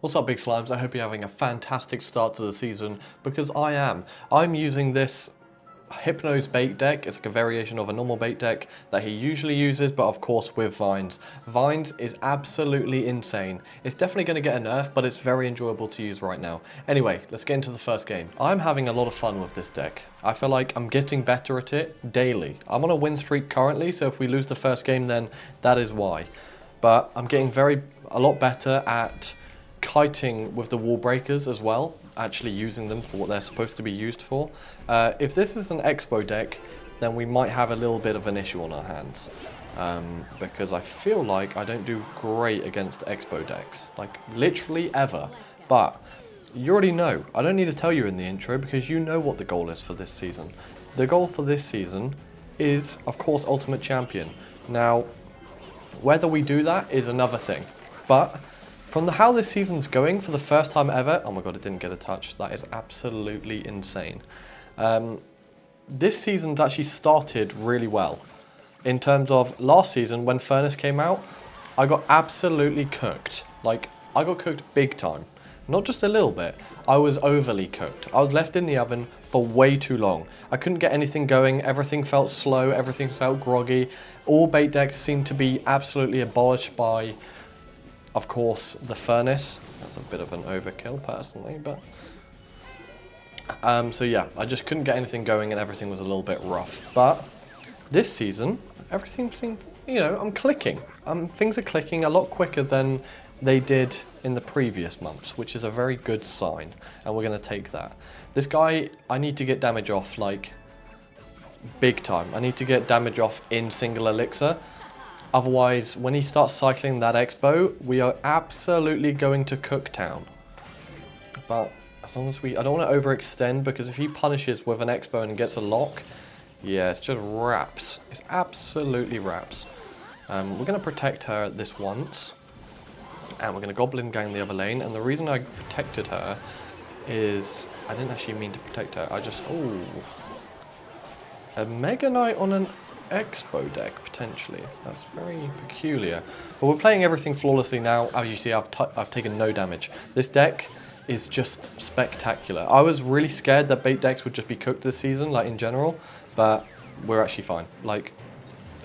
What's up, big slimes? I hope you're having a fantastic start to the season, because I am. I'm using this Hypno's bait deck. It's like a variation of a normal bait deck that he usually uses, but of course with Vines. Vines is absolutely insane. It's definitely going to get a nerf, but it's very enjoyable to use right now. Anyway, let's get into the first game. I'm having a lot of fun with this deck. I feel like I'm getting better at it daily. I'm on a win streak currently, so if we lose the first game, then that is why. But I'm getting a lot better at kiting with the wall breakers as well, actually using them for what they're supposed to be used for. If this is an expo deck, then we might have a little bit of an issue on our hands, because I feel like I don't do great against expo decks, like literally ever. But you already know, I don't need to tell you in the intro, because you know what the goal is for this season. The goal for this season is, of course, Ultimate Champion. Now, whether we do that is another thing, but from how this season's going, for the first time ever, oh my god, it didn't get a touch. That is absolutely insane. This season's actually started really well. In terms of last season, when Furnace came out, I got absolutely cooked. Like, I got cooked big time. Not just a little bit. I was overly cooked. I was left in the oven for way too long. I couldn't get anything going. Everything felt slow. Everything felt groggy. All bait decks seemed to be absolutely abolished by, of course, the Furnace. That's a bit of an overkill personally, but so yeah, I just couldn't get anything going and everything was a little bit rough. But this season, everything seemed, I'm clicking. Things are clicking a lot quicker than they did in the previous months, which is a very good sign, and we're going to take that. This guy, I need to get damage off, like, big time. I need to get damage off in single elixir. Otherwise, when he starts cycling that expo, we are absolutely going to cook town. But as long as I don't want to overextend, because if he punishes with an expo and gets a lock, yeah, it's just wraps. It's absolutely wraps. We're going to protect her this once, and we're going to Goblin Gang the other lane. And the reason I protected her is, I didn't actually mean to protect her. A Mega Knight on an expo deck, potentially. That's very peculiar. But we're playing everything flawlessly now. As you see, I've taken no damage. This deck is just spectacular. I was really scared that bait decks would just be cooked this season, like in general, but we're actually fine. Like,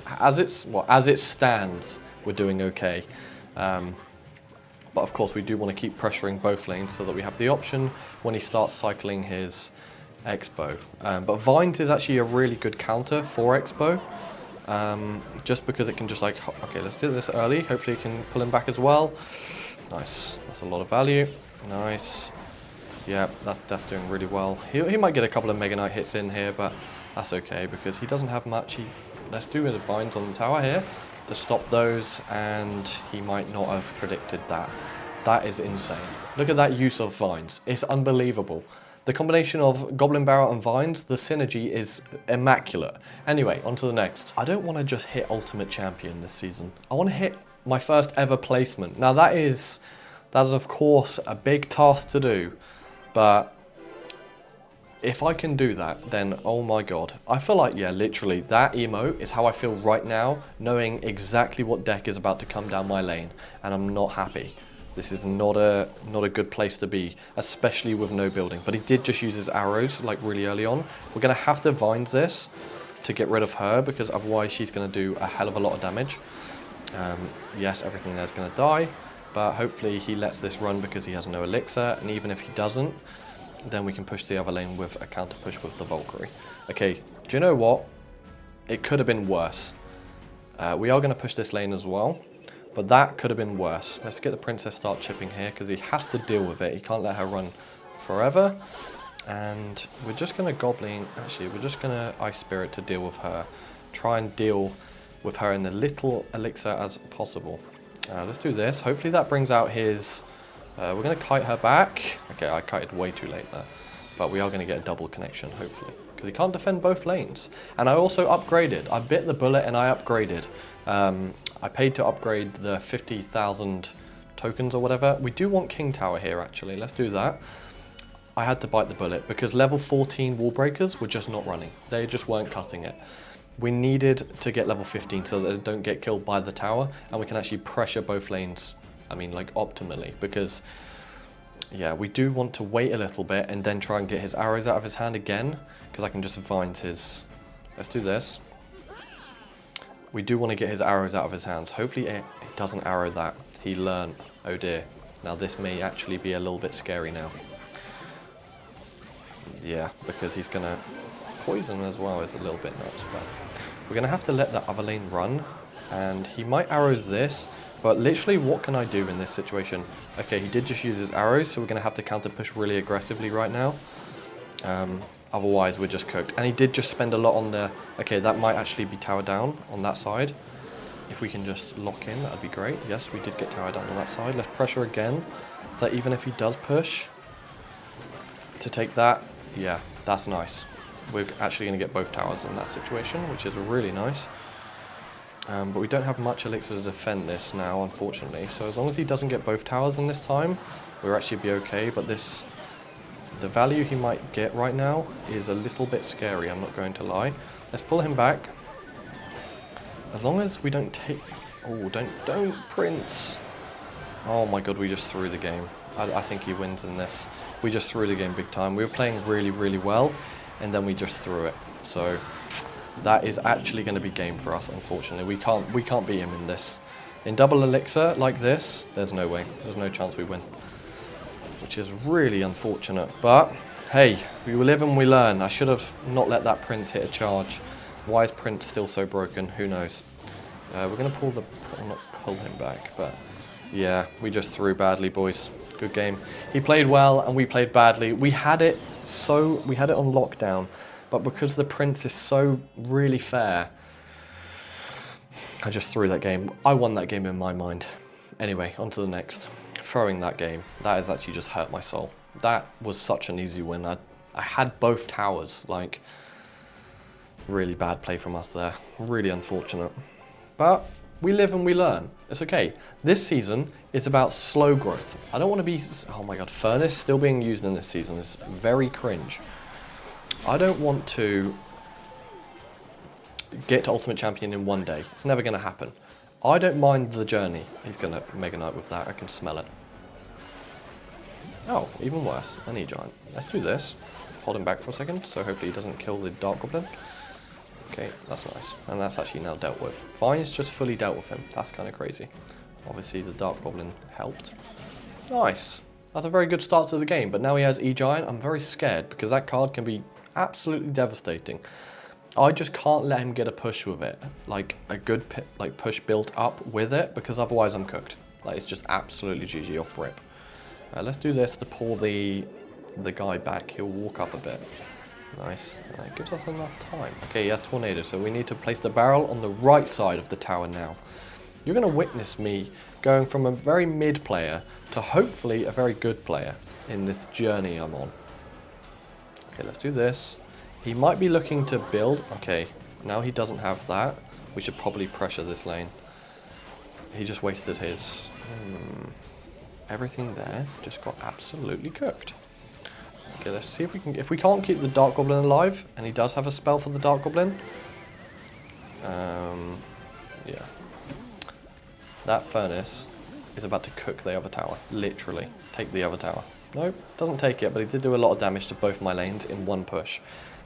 as it stands, we're doing okay. But of course, we do want to keep pressuring both lanes so that we have the option when he starts cycling his expo. But Vines is actually a really good counter for expo, just because it can just like, okay, let's do this early. Hopefully it can pull him back as well. Nice, that's a lot of value. Nice. Yeah, that's doing really well. He might get a couple of Mega Knight hits in here, but that's okay because he doesn't have much. Let's do with Vines on the tower here to stop those, and he might not have predicted that. That is insane. Look at that use of Vines. It's unbelievable. The combination of Goblin Barrel and Vines, the synergy is immaculate. Anyway, on to the next. I don't want to just hit Ultimate Champion this season. I want to hit my first ever placement. Now that is of course a big task to do, but if I can do that, then oh my god. I feel like, yeah, literally, that emote is how I feel right now, knowing exactly what deck is about to come down my lane, and I'm not happy. This is not a good place to be, especially with no building. But he did just use his arrows, like, really early on. We're going to have to Vines this to get rid of her, because otherwise she's going to do a hell of a lot of damage. Yes, everything there's going to die, but hopefully he lets this run because he has no elixir, and even if he doesn't, then we can push the other lane with a counter push with the Valkyrie. Okay, do you know what? It could have been worse. We are going to push this lane as well, but that could have been worse. Let's get the Princess start chipping here, because he has to deal with it. He can't let her run forever. And we're just going to Goblin, actually, we're just going to Ice Spirit to deal with her. Try and deal with her in the little elixir as possible. Let's do this. Hopefully that brings out his... we're going to kite her back. Okay, I kited way too late there. But we are going to get a double connection, hopefully. Because he can't defend both lanes. And I also upgraded. I bit the bullet and I upgraded. I paid to upgrade the 50,000 tokens or whatever. We do want King Tower here, actually. Let's do that. I had to bite the bullet because level 14 wall breakers were just not running. They just weren't cutting it. We needed to get level 15 so that they don't get killed by the tower, and we can actually pressure both lanes, I mean, like, optimally, because Yeah, we do want to wait a little bit and then try and get his arrows out of his hand again, because I can just find his... Let's do this. We do want to get his arrows out of his hands. Hopefully it doesn't arrow that. He learned. Oh dear. Now this may actually be a little bit scary now. Yeah, because he's going to poison as well is a little bit nuts. But we're going to have to let that other lane run. And he might arrow this. But literally, what can I do in this situation? Okay, he did just use his arrows, so we're going to have to counter push really aggressively right now. Otherwise, we're just cooked. And he did just spend a lot on the... Okay, that might actually be tower down on that side. If we can just lock in, that would be great. Yes, we did get tower down on that side. Let's pressure again. So even if he does push to take that, yeah, that's nice. We're actually going to get both towers in that situation, which is really nice. But we don't have much elixir to defend this now, unfortunately. So as long as he doesn't get both towers in this time, we'll actually be okay. But this... The value he might get right now is a little bit scary, I'm not going to lie. Let's pull him back. As long as we don't take... Oh, don't Prince. Oh my god, we just threw the game. I think he wins in this. We just threw the game big time. We were playing really, really well, and then we just threw it. So that is actually going to be game for us, unfortunately. We can't beat him in this. In double elixir like this, there's no way. There's no chance we win. Which is really unfortunate, but hey, we live and we learn. I should have not let that Prince hit a charge. Why is Prince still so broken? Who knows? We're going to not pull him back, but yeah, we just threw badly, boys. Good game. He played well and we played badly. We had it on lockdown, but because the Prince is so really fair, I just threw that game. I won that game in my mind. Anyway, on to the next. Throwing that game, that has actually just hurt my soul. That was such an easy win. I had both towers, like, really bad play from us there. Really unfortunate. But we live and we learn. It's okay. This season is about slow growth. I don't want to be... Oh my god, Furnace still being used in this season is very cringe. I don't want to get to Ultimate Champion in one day. It's never going to happen. I don't mind the journey. He's going to Mega Knight with that. I can smell it. Oh, even worse. I need Giant. Let's do this. Hold him back for a second, so hopefully he doesn't kill the Dark Goblin. Okay, that's nice. And that's actually now dealt with. Vine's just fully dealt with him. That's kind of crazy. Obviously, the Dark Goblin helped. Nice. That's a very good start to the game, but now he has E-Giant. I'm very scared, because that card can be absolutely devastating. I just can't let him get a push with it, like a good push built up with it, because otherwise I'm cooked. Like, it's just absolutely GG off rip. Let's do this to pull the guy back. He'll walk up a bit. Nice. It gives us enough time. Okay, he has Tornado, so we need to place the barrel on the right side of the tower now. You're going to witness me going from a very mid player to hopefully a very good player in this journey I'm on. Okay, let's do this. He might be looking to build. Okay, now he doesn't have that. We should probably pressure this lane. He just wasted his... Everything there just got absolutely cooked. Okay, let's see if we can... If we can't keep the Dark Goblin alive, and he does have a spell for the Dark Goblin. Yeah. That Furnace is about to cook the other tower. Literally. Take the other tower. Nope, doesn't take it, but he did do a lot of damage to both my lanes in one push.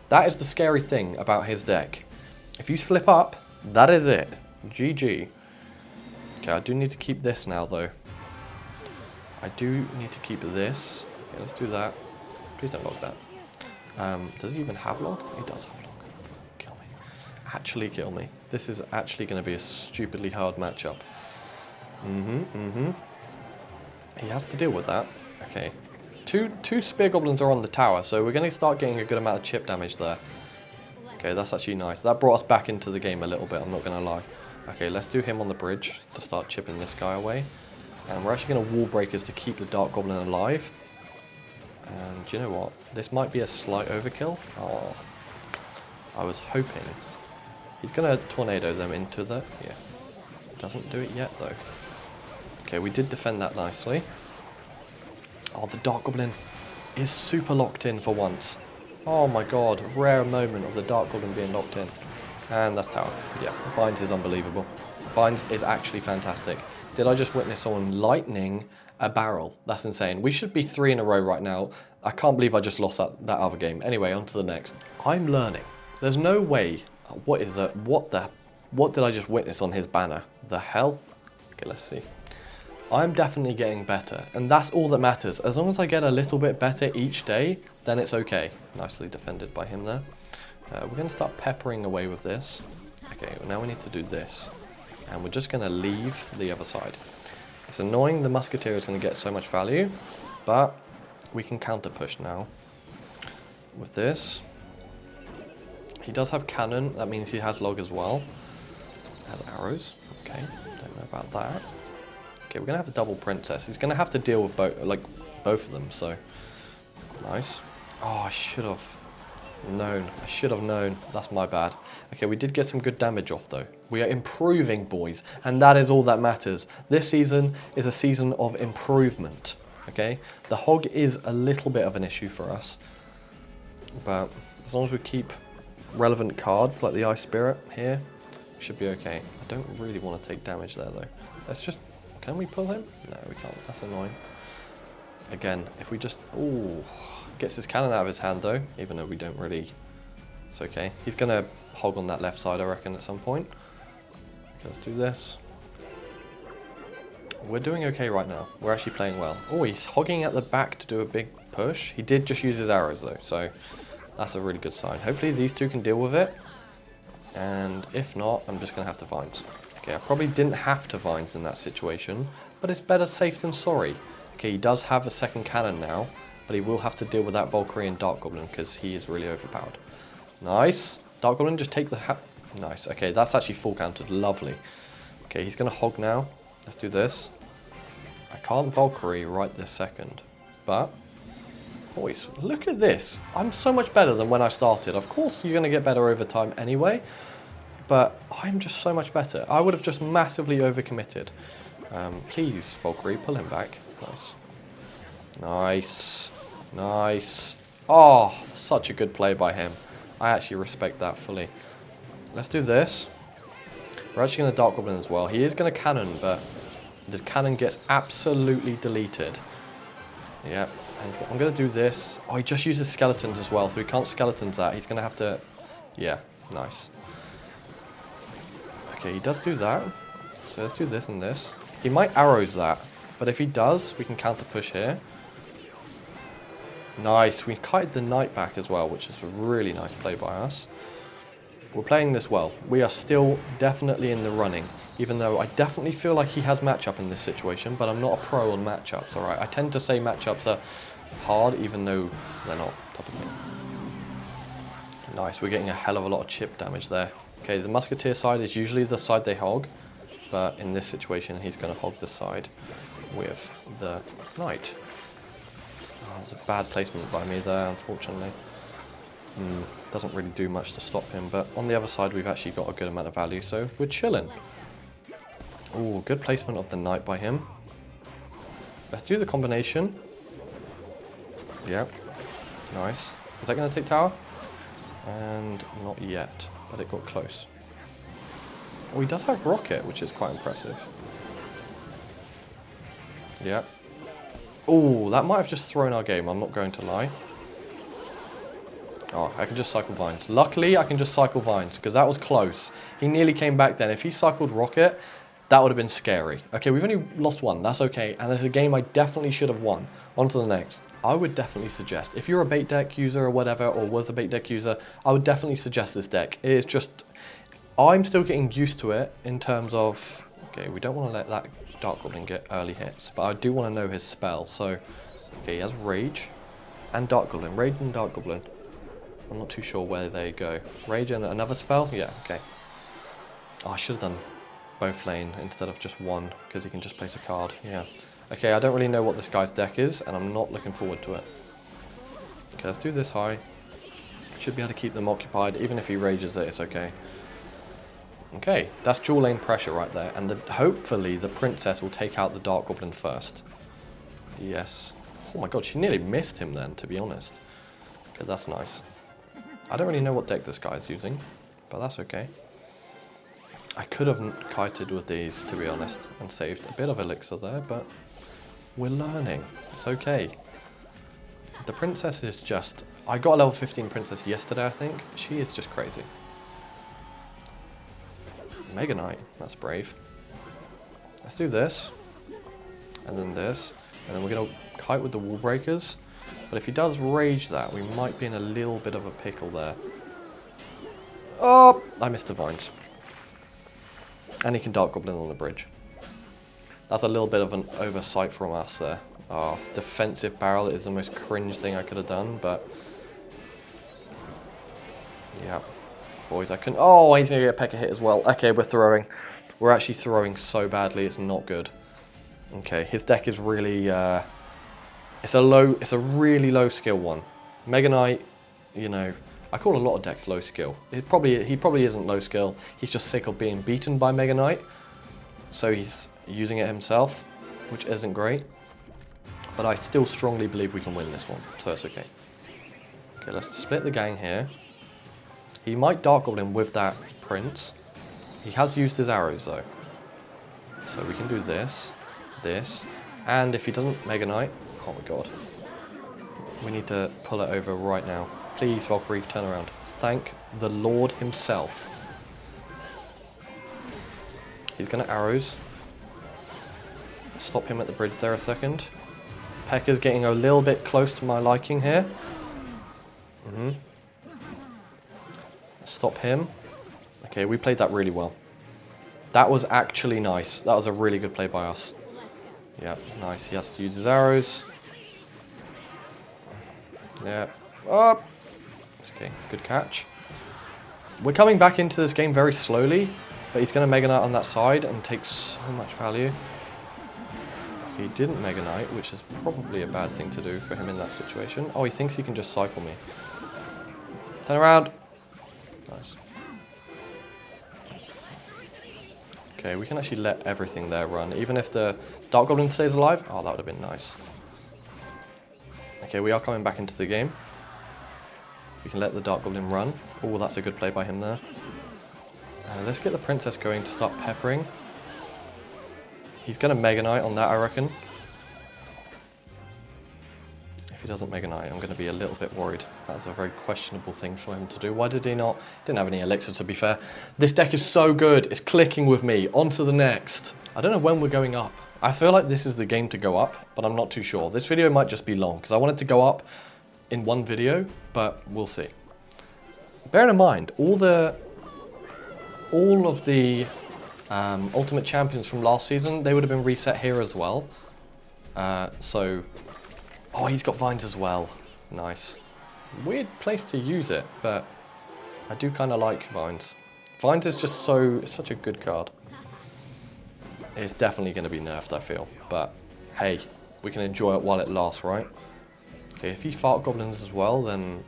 That is the scary thing about his deck. If you slip up, that is it. GG. Okay, I do need to keep this now, though. I do need to keep this. Okay, let's do that. Please don't lock that. Does he even have lock? He does have lock. Kill me. Actually kill me. This is actually going to be a stupidly hard matchup. He has to deal with that. Okay. Two Spear Goblins are on the tower, so we're going to start getting a good amount of chip damage there. Okay, that's actually nice. That brought us back into the game a little bit, I'm not going to lie. Okay, let's do him on the bridge to start chipping this guy away. And we're actually going to Wall Breakers to keep the Dark Goblin alive. And do you know what? This might be a slight overkill. Oh, I was hoping. He's going to Tornado them into the... Yeah. Doesn't do it yet, though. Okay, we did defend that nicely. Oh, the Dark Goblin is super locked in for once. Oh my god, rare moment of the Dark Goblin being locked in. And that's tower. Yeah, Vines is unbelievable. Vines is actually fantastic. Did I just witness someone lightning a barrel. That's insane. We should be 3 in a row right now. I can't believe I just lost that other game. Anyway, on to the next. I'm learning. There's no way. What is that? What did I just witness on his banner? The hell? Okay, let's see. I'm definitely getting better, and that's all that matters. As long as I get a little bit better each day, then it's okay. Nicely defended by him there. We're going to start peppering away with this. Okay, well now we need to do this. And we're just going to leave the other side. It's annoying the Musketeer is going to get so much value, but we can counter push now. With this. He does have cannon, that means he has log as well. Has arrows. Okay, don't know about that. Okay, we're going to have a double princess. He's going to have to deal with both of them, so. Nice. Oh, I should have known. I should have known. That's my bad. Okay, we did get some good damage off, though. We are improving, boys, and that is all that matters. This season is a season of improvement, okay? The hog is a little bit of an issue for us, but as long as we keep relevant cards like the Ice Spirit here, we should be okay. I don't really want to take damage there, though. Let's just... Can we pull him? No, we can't. That's annoying. Again, if we just... Ooh, gets his cannon out of his hand, though, even though we don't really... It's okay. He's going to hog on that left side, I reckon, at some point. Okay, let's do this. We're doing okay right now. We're actually playing well. Oh, he's hogging at the back to do a big push. He did just use his arrows, though, so that's a really good sign. Hopefully these two can deal with it. And if not, I'm just going to have to vines. Okay, I probably didn't have to vines in that situation, but it's better safe than sorry. Okay, he does have a second cannon now, but he will have to deal with that Valkyrie and Dark Goblin because he is really overpowered. Nice. Dark Goblin, just take the... Nice. Okay, that's actually full countered. Lovely. Okay, he's going to hog now. Let's do this. I can't Valkyrie right this second, but... Boys, look at this. I'm so much better than when I started. Of course, you're going to get better over time anyway, but I'm just so much better. I would have just massively overcommitted. Please, Valkyrie, pull him back. Nice. Nice. Nice. Oh, such a good play by him. I actually respect that fully. Let's do this. We're actually going to Dark Goblin as well. He is going to cannon, but the cannon gets absolutely deleted. Yep. I'm going to do this. Oh, he just uses skeletons as well, so he can't skeletons that. He's going to have to... Yeah, nice. Okay, he does do that. So let's do this and this. He might arrows that, but if he does, we can counter push here. Nice. We kited the knight back as well, which is a really nice play by us. We're playing this well. We are still definitely in the running, even though I definitely feel like he has matchup in this situation, but I'm not a pro on matchups, alright? I tend to say matchups are hard, even though they're not, type of thing. Nice, we're getting a hell of a lot of chip damage there. Okay, the Musketeer side is usually the side they hog, but in this situation, he's going to hog the side with the knight. Oh, that's a bad placement by me there, unfortunately. Doesn't really do much to stop him, but on the other side, we've actually got a good amount of value, so we're chilling. Ooh, good placement of the knight by him. Let's do the combination. Yep. Nice. Is that going to take tower? And not yet, but it got close. Oh, he does have rocket, which is quite impressive. Yep. Oh, that might have just thrown our game, I'm not going to lie. Oh, I can just cycle vines. Luckily, I can just cycle vines, because that was close. He nearly came back then. If he cycled rocket, that would have been scary. Okay, we've only lost one. That's okay. And there's a game I definitely should have won. On to the next. I would definitely suggest, if you're a bait deck user or whatever, or was a bait deck user, I would definitely suggest this deck. It is just... I'm still getting used to it in terms of... Okay, we don't want to let that Dark Goblin get early hits, but I do want to know his spell. So, okay, he has Rage and Dark Goblin. Rage and Dark Goblin. I'm not too sure where they go. Rage and another spell? Yeah, okay. Oh, I should have done both lane instead of just one, because he can just place a card. Yeah. Okay, I don't really know what this guy's deck is, and I'm not looking forward to it. Okay, let's do this high. Should be able to keep them occupied. Even if he rages it, it's okay. Okay, that's dual lane pressure right there, and hopefully the princess will take out the Dark Goblin first. Yes. Oh my god, she nearly missed him then, to be honest. Okay, that's nice. I don't really know what deck this guy's using, but that's okay. I could have kited with these, to be honest, and saved a bit of elixir there, but We're learning. It's okay. The princess is just... I got a level 15 princess yesterday, I think. She is just crazy. Mega Knight. That's brave. Let's do this. And then this. And then we're going to kite with the wall breakers. But if he does rage that, we might be in a little bit of a pickle there. Oh! I missed the vines. And he can Dark Goblin on the bridge. That's a little bit of an oversight from us there. Oh, defensive barrel is the most cringe thing I could have done, but... yeah. Boys, I can... oh, he's going to get a P.E.K.K.A. hit as well. Okay, we're throwing. We're actually throwing so badly, it's not good. Okay, his deck is really... it's a really low skill one. Mega Knight, you know... I call a lot of decks low skill. He probably isn't low skill. He's just sick of being beaten by Mega Knight. So he's using it himself, which isn't great. But I still strongly believe we can win this one, so it's okay. Okay, let's split the gang here. He might Dark Goblin with that Prince. He has used his arrows though. So we can do this, this, and if he doesn't Mega Knight, oh my god. We need to pull it over right now. Please, Valkyrie, turn around. Thank the Lord himself. He's going to arrows. Stop him at the bridge there a second. P.E.K.K.A.'s getting a little bit close to my liking here. Stop him. Okay, we played that really well. That was actually nice. That was a really good play by us. Yeah, nice. He has to use his arrows. Yeah. Up. Okay, good catch. We're coming back into this game very slowly, but he's going to Mega Knight on that side and take so much value. He didn't Mega Knight, which is probably a bad thing to do for him in that situation. Oh, he thinks he can just cycle me. Turn around. Nice. Okay, we can actually let everything there run. Even if the Dark Goblin stays alive. Oh, that would have been nice. Okay, we are coming back into the game. We can let the Dark Goblin run. Oh, that's a good play by him there. Let's get the Princess going to start peppering. He's going to Mega Knight on that, I reckon. If he doesn't Mega Knight, I'm going to be a little bit worried. That's a very questionable thing for him to do. Why did he not? Didn't have any elixir, to be fair. This deck is so good. It's clicking with me. On to the next. I don't know when we're going up. I feel like this is the game to go up, but I'm not too sure. This video might just be long, because I want it to go up in one video, but we'll see. Bearing in mind, all of the Ultimate Champions from last season, they would have been reset here as well. So, oh, he's got Vines as well. Nice. Weird place to use it, but I do kind of like Vines. Vines is just such a good card. It's definitely going to be nerfed, I feel. But, hey, we can enjoy it while it lasts, right? Okay, if he Fart Goblins as well, then...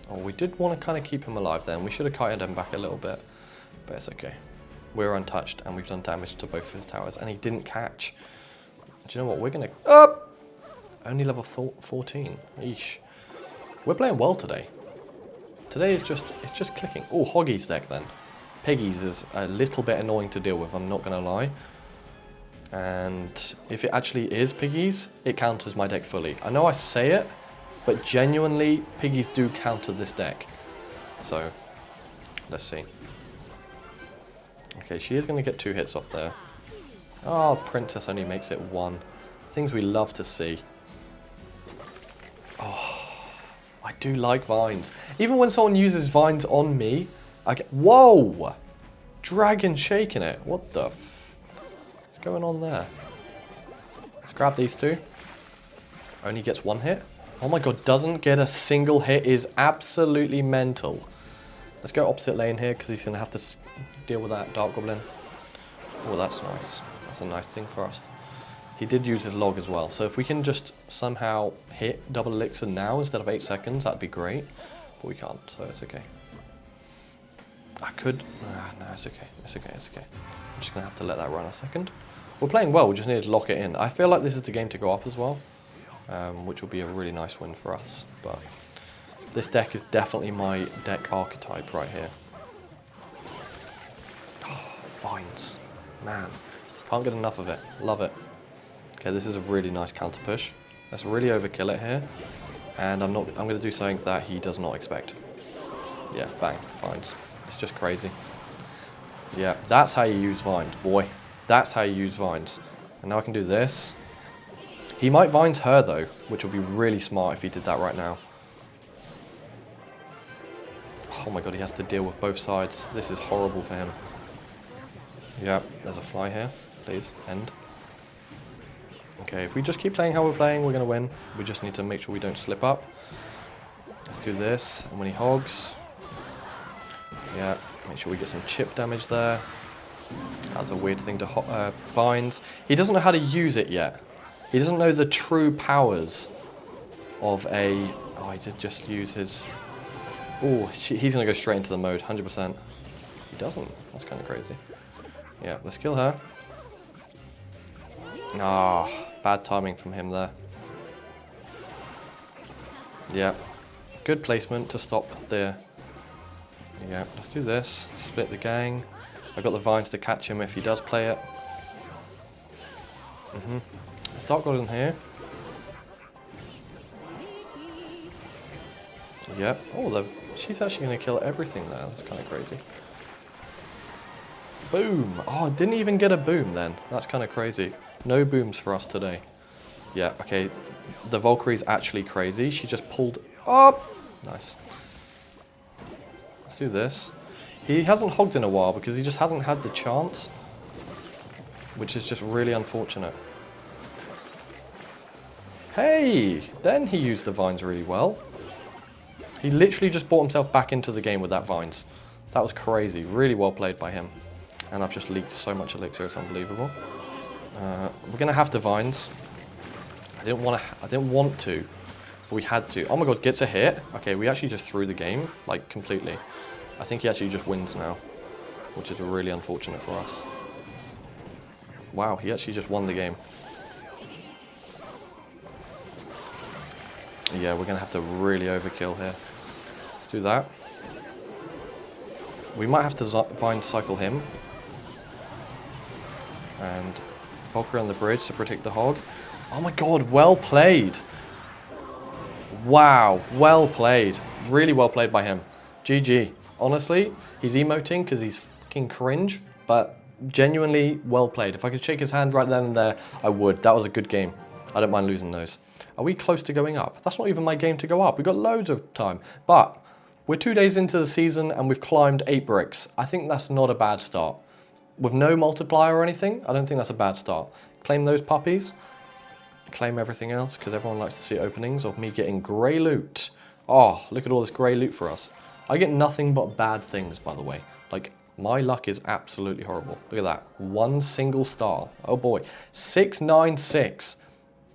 oh, we did want to kind of keep him alive then. We should have kited him back a little bit. But it's okay. We're untouched, and we've done damage to both his towers. And he didn't catch. Do you know what? We're going to... up! Only level 14. Eesh. We're playing well today. Today is just... it's just clicking. Oh, Hoggy's deck then. Piggy's is a little bit annoying to deal with, I'm not going to lie. And if it actually is Piggy's, it counters my deck fully. I know I say it, but genuinely, Piggy's do counter this deck. So, let's see. Okay, she is going to get 2 hits off there. Oh, Princess only makes it 1. Things we love to see. Oh, I do like Vines. Even when someone uses Vines on me, I get... whoa! Dragon shaking it. What the f... what's going on there? Let's grab these 2. Only gets 1 hit. Oh my god, doesn't get a single hit is absolutely mental. Let's go opposite lane here because he's going to have to deal with that Dark Goblin. Oh, that's nice. That's a nice thing for us. He did use his log as well. So if we can just somehow hit double elixir now instead of 8 seconds, that'd be great. But we can't, so it's okay. I could... no, it's okay. It's okay, it's okay. I'm just going to have to let that run a second. We're playing well, we just need to lock it in. I feel like this is the game to go up as well. Which will be a really nice win for us. But this deck is definitely my deck archetype right here. Oh, Vines. Man. Can't get enough of it. Love it. Okay, Okay, this is a really nice counter push. Let's really overkill it here. And I'm going to do something that he does not expect. Yeah, bang, vines. It's just crazy. Yeah, that's how you use vines, boy. That's how you use vines. And now I can do this. He might vines her though, which would be really smart if he did that right now. Oh my god, he has to deal with both sides. This is horrible for him. Yeah, there's a fly here. Please, end. Okay, if we just keep playing how we're playing, we're going to win. We just need to make sure we don't slip up. Let's do this. And when he hogs... Yeah, make sure we get some chip damage there. That's a weird thing to vines. He doesn't know how to use it yet. He doesn't know the true powers of a... Oh, he did just use his... Oh, he's going to go straight into the mode, 100%. He doesn't. That's kind of crazy. Yeah, let's kill her. Ah, bad timing from him there. Yeah, good placement to stop the... Yeah, let's do this. Split the gang. I've got the vines to catch him if he does play it. Let's Dark Golden here. Yep. Oh, she's actually going to kill everything there. That's kind of crazy. Boom! Oh, didn't even get a boom then. That's kind of crazy. No booms for us today. Yeah, okay. The Valkyrie's actually crazy. She just pulled up. Nice. Let's do this. He hasn't hogged in a while because he just hasn't had the chance, which is just really unfortunate. Hey! Then he used the vines really well. He literally just brought himself back into the game with that vines. That was crazy. Really well played by him. And I've just leaked so much elixir, it's unbelievable. We're gonna have to vines. I didn't want to, but we had to. Oh my god, gets a hit. Okay, we actually just threw the game, like, completely. I think he actually just wins now, which is really unfortunate for us. Wow, he actually just won the game. Yeah, we're gonna have to really overkill here. Let's do that. We might have to vine cycle him. And Valkyrie on the bridge to protect the hog. Oh my god, well played. Wow, well played. Really well played by him. GG. Honestly, he's emoting because he's fucking cringe, but genuinely well played. If I could shake his hand right then and there, I would. That was a good game. I don't mind losing those. Are we close to going up? That's not even my game to go up. We've got loads of time. But we're 2 days into the season and we've climbed 8 bricks. I think that's not a bad start. With no multiplier or anything, I don't think that's a bad start. Claim those puppies. Claim everything else, because everyone likes to see openings of me getting grey loot. Oh, look at all this grey loot for us. I get nothing but bad things, by the way. Like, my luck is absolutely horrible. Look at that. 1 single star. Oh boy. 696.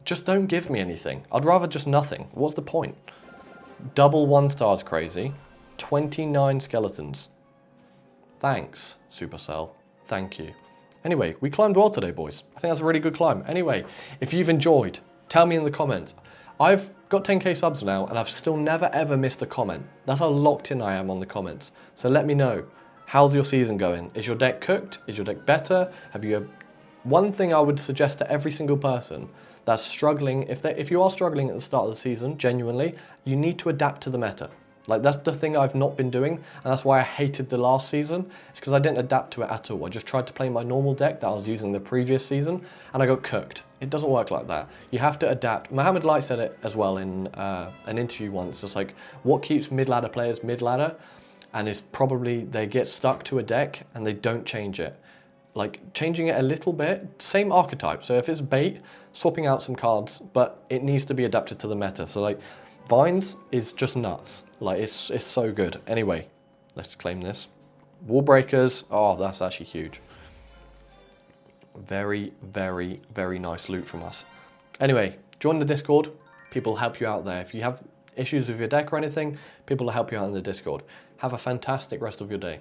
Just don't give me anything. I'd rather just nothing. What's the point? Double 1 stars crazy. 29 skeletons. Thanks, Supercell. Thank you. Anyway, we climbed well today, boys. I think that's a really good climb. Anyway, if you've enjoyed, tell me in the comments. I've got 10k subs now, and I've still never ever missed a comment. That's how locked in I am on the comments. So let me know. How's your season going? Is your deck cooked? Is your deck better? Have you... One thing I would suggest to every single person that's struggling, if you are struggling at the start of the season, genuinely, you need to adapt to the meta. Like, that's the thing I've not been doing, and that's why I hated the last season. It's because I didn't adapt to it at all. I just tried to play my normal deck that I was using the previous season, and I got cooked. It doesn't work like that. You have to adapt. Mohammed Light said it as well in an interview once. Just like, what keeps mid-ladder players mid-ladder, and is probably they get stuck to a deck and they don't change it. Like, changing it a little bit, same archetype. So if it's bait, swapping out some cards, but it needs to be adapted to the meta. So like, Vines is just nuts. Like, it's so good. Anyway, let's claim this. Wall breakers. Oh, that's actually huge. Very, very, very nice loot from us. Anyway, join the Discord. People help you out there. If you have issues with your deck or anything, people will help you out in the Discord. Have a fantastic rest of your day.